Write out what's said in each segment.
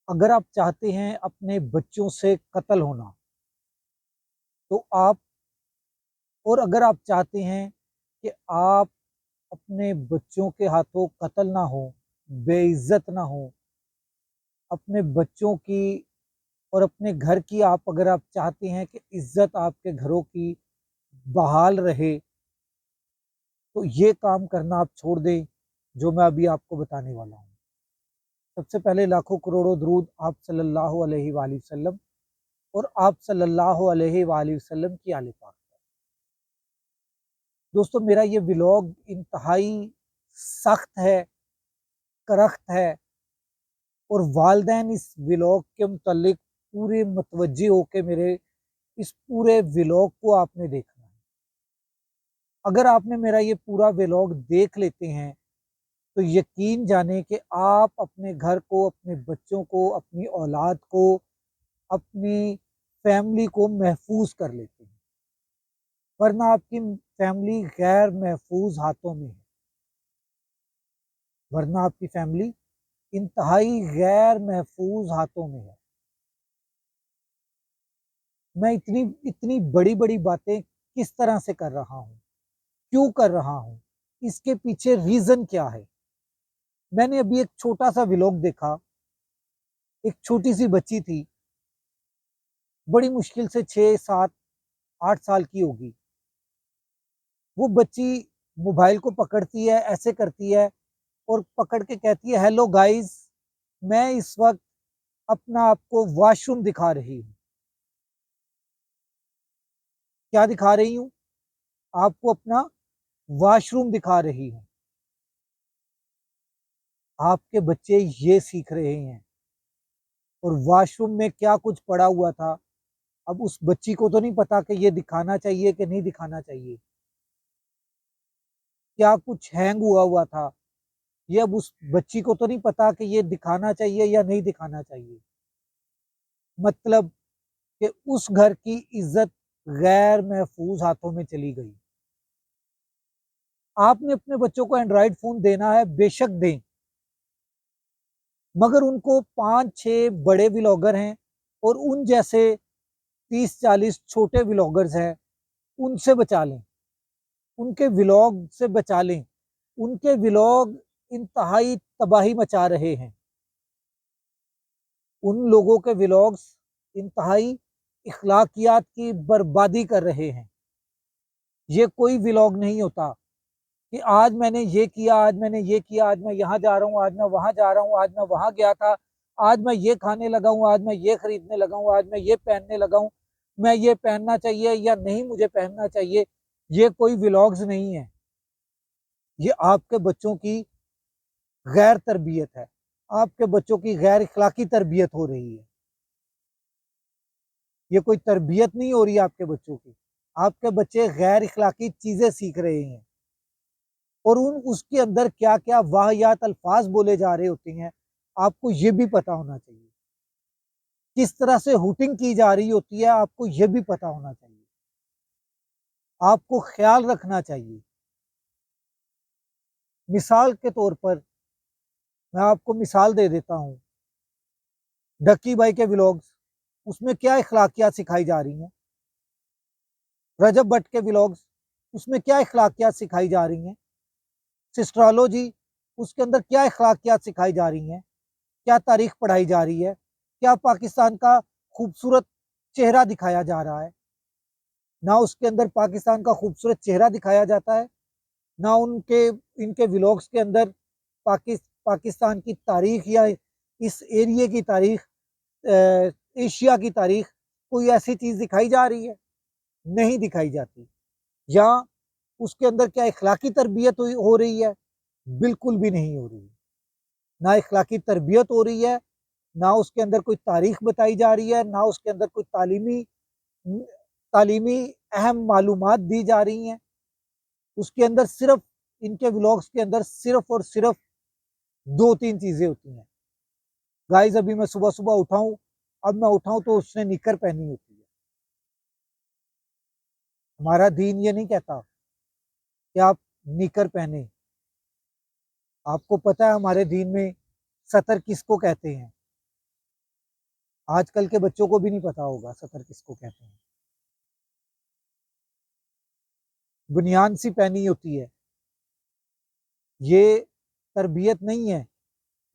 अगर आप चाहते हैं अपने बच्चों से कत्ल होना, तो आप और अगर आप चाहते हैं कि आप अपने बच्चों के हाथों कत्ल ना हो, बेइज्जत ना हो, अपने बच्चों की और अपने घर की अगर आप चाहते हैं कि इज्जत आपके घरों की बहाल रहे, तो ये काम करना आप छोड़ दें, जो मैं अभी आपको बताने वाला हूँ। सबसे पहले लाखों करोड़ों दरूद आप सल्लल्लाहु अलैहि वसल्लम और आप सल्लल्लाहु अलैहि वसल्लम की आले पाक। दोस्तों, मेरा ये व्लॉग इंतहाई सख्त है, करख्त है और वालिदैन इस व्लॉग के मुतल्लिक पूरे मुतवज्जे होके मेरे इस पूरे व्लॉग को आपने देखना है। अगर आपने मेरा ये पूरा व्लॉग देख लेते हैं, तो यकीन जाने कि आप अपने घर को, अपने बच्चों को, अपनी औलाद को, अपनी फैमिली को महफूज कर लेते हैं, वरना आपकी फैमिली गैर महफूज हाथों में है। वरना आपकी फैमिली इंतहाई गैर महफूज हाथों में है। मैं इतनी इतनी बड़ी बड़ी बातें किस तरह से कर रहा हूँ, क्यों कर रहा हूँ, इसके पीछे रीजन क्या है। मैंने अभी एक छोटा सा व्लॉग देखा। एक छोटी सी बच्ची थी, बड़ी मुश्किल से 6 7 8 साल की होगी। वो बच्ची मोबाइल को पकड़ती है, ऐसे करती है और पकड़ के कहती है, हेलो गाइस, मैं इस वक्त अपना आपको वॉशरूम दिखा रही हूँ। क्या दिखा रही हूँ? आपको अपना वॉशरूम दिखा रही हूँ। आपके बच्चे ये सीख रहे हैं। और वॉशरूम में क्या कुछ पड़ा हुआ था, अब उस बच्ची को तो नहीं पता कि ये दिखाना चाहिए कि नहीं दिखाना चाहिए। क्या कुछ हैंग हुआ हुआ था, ये अब उस बच्ची को तो नहीं पता कि ये दिखाना चाहिए या नहीं दिखाना चाहिए। मतलब कि उस घर की इज्जत गैर महफूज हाथों में चली गई। आपने अपने बच्चों को एंड्रॉइड फोन देना है, बेशक दें, मगर उनको 5 6 बड़े व्लॉगर हैं और उन जैसे 30 40 छोटे व्लॉगर्स हैं, उनसे बचा लें, उनके व्लॉग से बचा लें। उनके व्लॉग इंतहाई तबाही मचा रहे हैं। उन लोगों के व्लॉग्स इंतहाई इखलाकियात की बर्बादी कर रहे हैं। ये कोई व्लॉग नहीं होता कि आज मैंने ये किया, आज मैंने ये किया, आज मैं यहाँ जा रहा हूँ, आज मैं वहाँ जा रहा हूँ, आज मैं वहाँ गया था, आज मैं ये खाने लगा हूँ, आज मैं ये खरीदने लगा हूँ, आज मैं ये पहनने लगा हूँ, मैं ये पहनना चाहिए या नहीं मुझे पहनना चाहिए। ये कोई व्लॉग्स नहीं है। ये आपके बच्चों की गैर तरबियत है। आपके बच्चों की गैर इखलाकी तरबियत हो रही है। ये कोई तरबियत नहीं हो रही है आपके बच्चों की। आपके बच्चे गैर इखलाकी चीजें सीख रहे हैं और उन उसके अंदर क्या क्या वाहियात अल्फाज बोले जा रहे होते हैं, आपको ये भी पता होना चाहिए। किस तरह से हुटिंग की जा रही होती है, आपको ये भी पता होना चाहिए। आपको ख्याल रखना चाहिए। मिसाल के तौर पर मैं आपको मिसाल दे देता हूँ, डक्की भाई के व्लॉग्स, उसमें क्या इखलाकियात सिखाई जा रही हैं। रजब भट्ट के व्लॉग्स, उसमें क्या इखलाकियात सिखाई जा रही हैं। सिस्ट्रोलॉजी, उसके अंदर क्या इखलाकियात सिखाई जा रही हैं, क्या तारीख पढ़ाई जा रही है, क्या पाकिस्तान का खूबसूरत चेहरा दिखाया जा रहा है। ना उसके अंदर पाकिस्तान का खूबसूरत चेहरा दिखाया जाता है, ना उनके इनके व्लॉग्स के अंदर पाकिस्तान की तारीख या इस एरिए की तारीख, एशिया की तारीख, कोई ऐसी चीज दिखाई जा रही है, नहीं दिखाई जाती। या उसके अंदर क्या इखलाकी तरबियत हो रही है, बिल्कुल भी नहीं हो रही है। ना इखलाकी तरबियत हो रही है, ना उसके अंदर कोई तारीख बताई जा रही है, ना उसके अंदर कोई तालीमी अहम मालूमात दी जा रही हैं। उसके अंदर सिर्फ, इनके व्लॉग्स के अंदर सिर्फ और सिर्फ 2 3 चीजें होती हैं। गाइस, अभी मैं सुबह सुबह उठाऊं, अब मैं उठाऊं तो उसने निकर पहनी होती है। हमारा दीन ये नहीं कहता कि आप निकर पहने। आपको पता है हमारे दीन में सतर किसको कहते हैं? आजकल के बच्चों को भी नहीं पता होगा सतर किसको कहते हैं। बुनियान सी पहनी होती है, ये तरबियत नहीं है,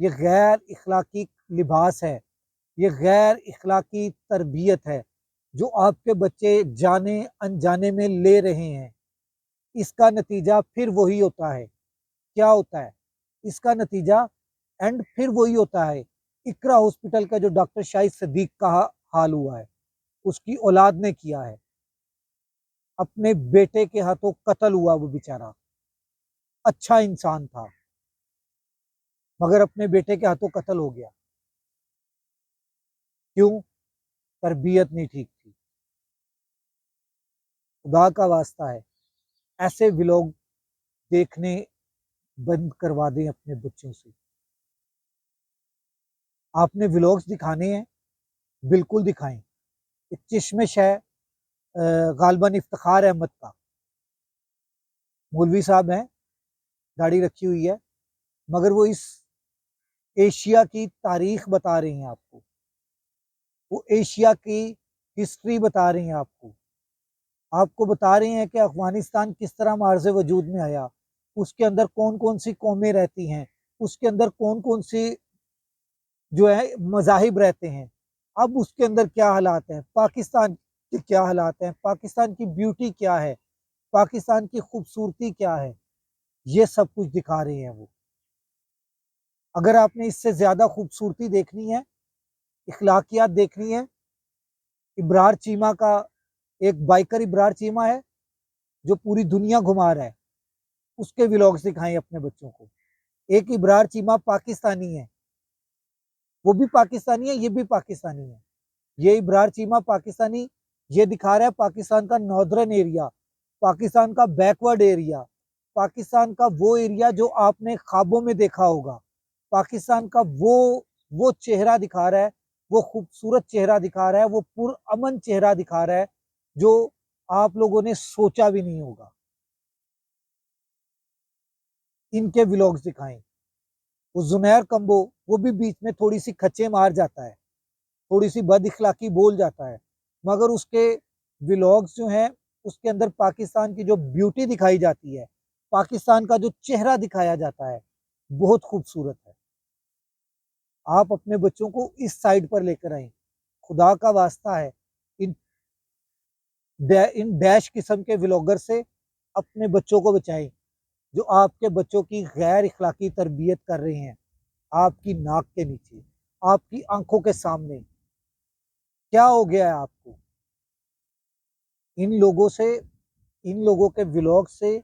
ये गैर इखलाकी लिबास है, ये गैर इखलाकी तरबियत है जो आपके बच्चे जाने अनजाने में ले रहे हैं। इसका नतीजा फिर वही होता है। क्या होता है इसका नतीजा? एंड फिर वही होता है, इकरा हॉस्पिटल का जो डॉक्टर शाहिद सदीक का हाल हुआ है, उसकी औलाद ने किया है। अपने बेटे के हाथों कत्ल हुआ वो बेचारा, अच्छा इंसान था मगर अपने बेटे के हाथों कत्ल हो गया। क्यों? तरबियत नहीं ठीक थी। खुदा का वास्ता है, ऐसे व्लॉग देखने बंद करवा दें अपने बच्चों से। आपने व्लॉग्स दिखाने हैं, बिल्कुल दिखाएं। एक चिश्मिश है गालबन इफ्तिखार अहमद का, मौलवी साहब हैं, दाढ़ी रखी हुई है, मगर वो इस एशिया की तारीख बता रहे हैं आपको, वो एशिया की हिस्ट्री बता रहे हैं आपको। आपको बता रहे हैं कि अफगानिस्तान किस तरह मार्ज़ वजूद में आया, उसके अंदर कौन कौन सी कौमें रहती हैं, उसके अंदर कौन कौन सी जो है मज़ाहिब रहते हैं। अब उसके अंदर क्या हालात हैं, पाकिस्तान के क्या हालात हैं, पाकिस्तान की ब्यूटी क्या है, पाकिस्तान की खूबसूरती क्या है, ये सब कुछ दिखा रहे हैं वो। अगर आपने इससे ज़्यादा खूबसूरती देखनी है, इखलाकियात देखनी है, इब्रार चीमा का एक बाइकर इब्रार चीमा है जो पूरी दुनिया घुमा रहा है, उसके व्लॉग्स दिखाएं अपने बच्चों को। एक इब्रार चीमा पाकिस्तानी है, वो भी पाकिस्तानी है, ये भी पाकिस्तानी है। ये इब्रार चीमा पाकिस्तानी ये दिखा रहा है पाकिस्तान का नॉर्दर्न एरिया, पाकिस्तान का बैकवर्ड एरिया, पाकिस्तान का वो एरिया जो आपने ख्वाबों में देखा होगा, पाकिस्तान का वो चेहरा दिखा रहा है, वो खूबसूरत चेहरा दिखा रहा है, वो पुरअमन चेहरा दिखा रहा है जो आप लोगों ने सोचा भी नहीं होगा। इनके व्लॉग्स दिखाएं। वो जुनैर कम्बो, वो भी बीच में थोड़ी सी खच्चे मार जाता है, थोड़ी सी बद इखलाकी बोल जाता है, मगर उसके व्लॉग्स जो हैं उसके अंदर पाकिस्तान की जो ब्यूटी दिखाई जाती है, पाकिस्तान का जो चेहरा दिखाया जाता है, बहुत खूबसूरत है। आप अपने बच्चों को इस साइड पर लेकर आए, खुदा का वास्ता है। इन इन डैश किस्म के व्लॉगर से अपने बच्चों को बचाएं जो आपके बच्चों की गैर इखलाकी तरबियत कर रहे हैं, आपकी नाक के नीचे, आपकी आंखों के सामने। क्या हो गया है आपको? इन लोगों से, इन लोगों के व्लॉग से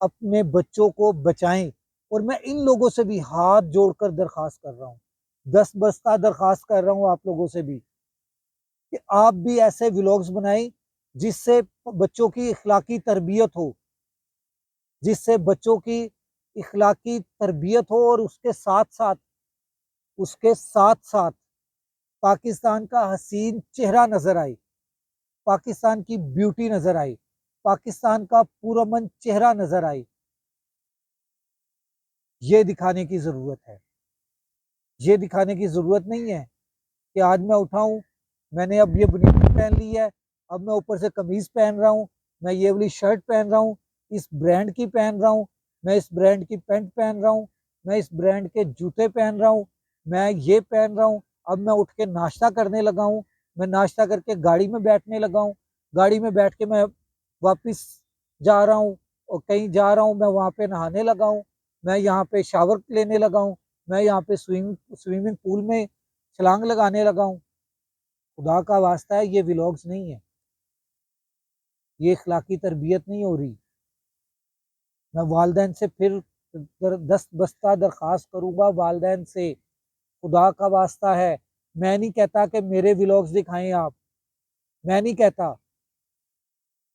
अपने बच्चों को बचाएं। और मैं इन लोगों से भी हाथ जोड़कर दरखास्त कर रहा हूँ, दस बस्ता दरखास्त कर रहा हूँ आप लोगों से भी कि आप भी ऐसे व्लॉग्स बनाएं जिससे बच्चों की इखलाकी तरबियत हो, जिससे बच्चों की इखलाकी तरबियत हो और उसके साथ साथ पाकिस्तान का हसीन चेहरा नजर आए, पाकिस्तान की ब्यूटी नजर आई, पाकिस्तान का पुरअमन चेहरा नजर आई। ये दिखाने की जरूरत है। ये दिखाने की जरूरत नहीं है कि आज मैं उठाऊं, मैंने अब ये बुनीत पहन ली है, अब मैं ऊपर से कमीज पहन रहा हूं, मैं ये वाली शर्ट पहन रहा हूं, इस ब्रांड की पहन रहा हूं, मैं इस ब्रांड की पैंट पहन रहा हूं, मैं इस ब्रांड के जूते पहन रहा हूं, मैं ये पहन रहा हूं, अब मैं उठ के नाश्ता करने लगा हूं, मैं नाश्ता करके गाड़ी में बैठने लगा हूं, गाड़ी में बैठ के मैं वापिस जा रहा हूँ और कहीं जा रहा हूँ, मैं वहाँ पे नहाने लगा हूँ, मैं यहाँ पे शावर लेने लगा हूँ, मैं यहाँ पे स्विमिंग पूल में छलांग लगाने लगा हूँ। खुदा का वास्ता है, ये व्लॉग्स नहीं है, ये इखलाकी तरबियत नहीं हो रही। मैं वालदैन से फिर दस्त बस्ता दरख्वास्त करूंगा, वालदैन से, खुदा का वास्ता है। मैं नहीं कहता कि मेरे व्लॉग्स दिखाएं आप, मैं नहीं कहता।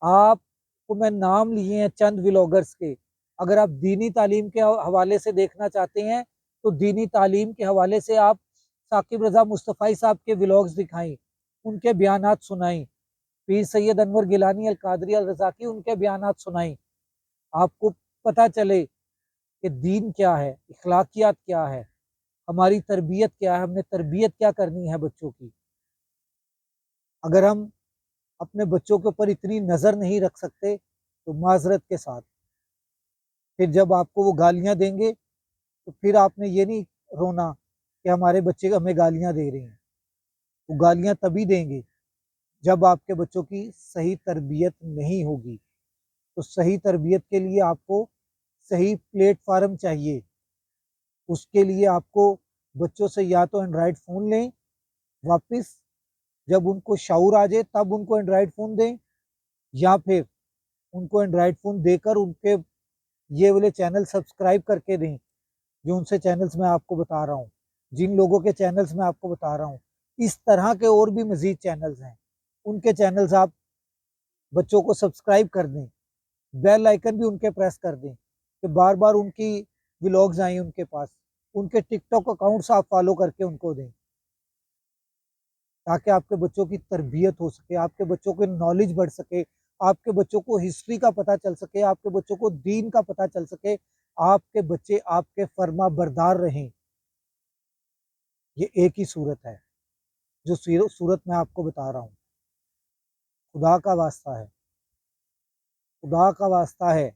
आपको मैं नाम लिए हैं चंद व्लॉगर्स के, अगर आप दीनी तालीम के हवाले से देखना चाहते हैं तो दीनी तालीम के हवाले से आप साकिब रजा मुस्तफ़ाई साहब के व्लॉग्स दिखाएं, उनके बयानात सुनाएं, पीर सैयद अनवर गिलानी अल कादरी अल रज़ा की उनके बयानात सुनाएं। आपको पता चले कि दीन क्या है, इखलाकियात क्या है, हमारी तरबियत क्या है, हमने तरबियत क्या करनी है बच्चों की। अगर हम अपने बच्चों के ऊपर इतनी नज़र नहीं रख सकते तो माजरत के साथ फिर जब आपको वो गालियां देंगे तो फिर आपने ये नहीं रोना कि हमारे बच्चे हमें गालियां दे रहे हैं। वो गालियां तभी देंगे जब आपके बच्चों की सही तरबियत नहीं होगी। तो सही तरबियत के लिए आपको सही प्लेटफार्म चाहिए। उसके लिए आपको बच्चों से या तो एंड्रॉयड फ़ोन लें वापस, जब उनको शऊर आ जाए तब उनको एंड्रॉयड फ़ोन दें, या फिर उनको एंड्रॉयड फ़ोन देकर उनके ये वाले चैनल सब्सक्राइब करके दें, जो उनसे चैनल्स मैं आपको बता रहा हूँ, जिन लोगों के चैनल्स मैं आपको बता रहा हूँ। इस तरह के और भी मज़ीद चैनल्स हैं, उनके चैनल्स आप बच्चों को सब्सक्राइब कर दें, बेल आइकन भी उनके प्रेस कर दें कि बार-बार उनकी व्लॉग्स आएँ उनके पास। उनके टिकटॉक अकाउंट्स आप फॉलो करके उनको दें, ताकि आपके बच्चों की तरबियत हो सके, आपके बच्चों की नॉलेज बढ़ सके, आपके बच्चों को हिस्ट्री का पता चल सके, आपके बच्चों को दीन का पता चल सके, आपके बच्चे आपके फर्मा बरदार रहें। ये एक ही सूरत है, जो सूरत मैं आपको बता रहा हूँ। खुदा का वास्ता है, खुदा का वास्ता है,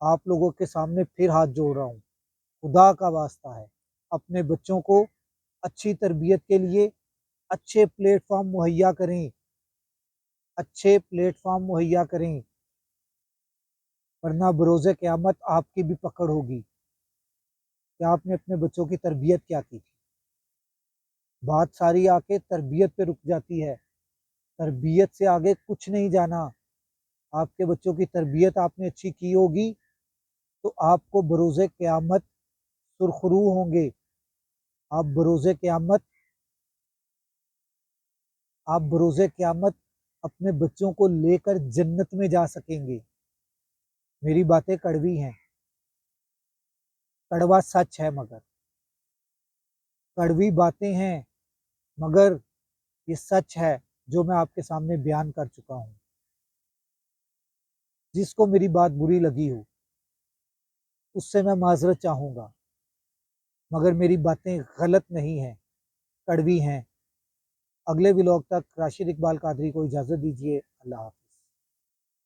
आप लोगों के सामने फिर हाथ जोड़ रहा हूँ। खुदा का वास्ता है, अपने बच्चों को अच्छी तरबियत के लिए अच्छे प्लेटफॉर्म मुहैया करें, अच्छे प्लेटफॉर्म मुहैया करें, वरना बरोज़े क़यामत आपकी भी पकड़ होगी कि आपने अपने बच्चों की तरबियत क्या की थी। बात सारी आके तरबियत पे रुक जाती है, तरबियत से आगे कुछ नहीं जाना। आपके बच्चों की तरबियत आपने अच्छी की होगी तो आपको बरोज़े क़यामत सुरख़रू होंगे। आप बरोज़े क़यामत आप बरोज़े क़यामत अपने बच्चों को लेकर जन्नत में जा सकेंगे। मेरी बातें कड़वी हैं, कड़वा सच है, मगर कड़वी बातें हैं, मगर ये सच है जो मैं आपके सामने बयान कर चुका हूँ। जिसको मेरी बात बुरी लगी हो उससे मैं माज़रत चाहूँगा, मगर मेरी बातें गलत नहीं हैं, कड़वी हैं। अगले व्लॉग तक राशिद इकबाल कादरी को इजाज़त दीजिए। अल्लाह हाफ़िज़।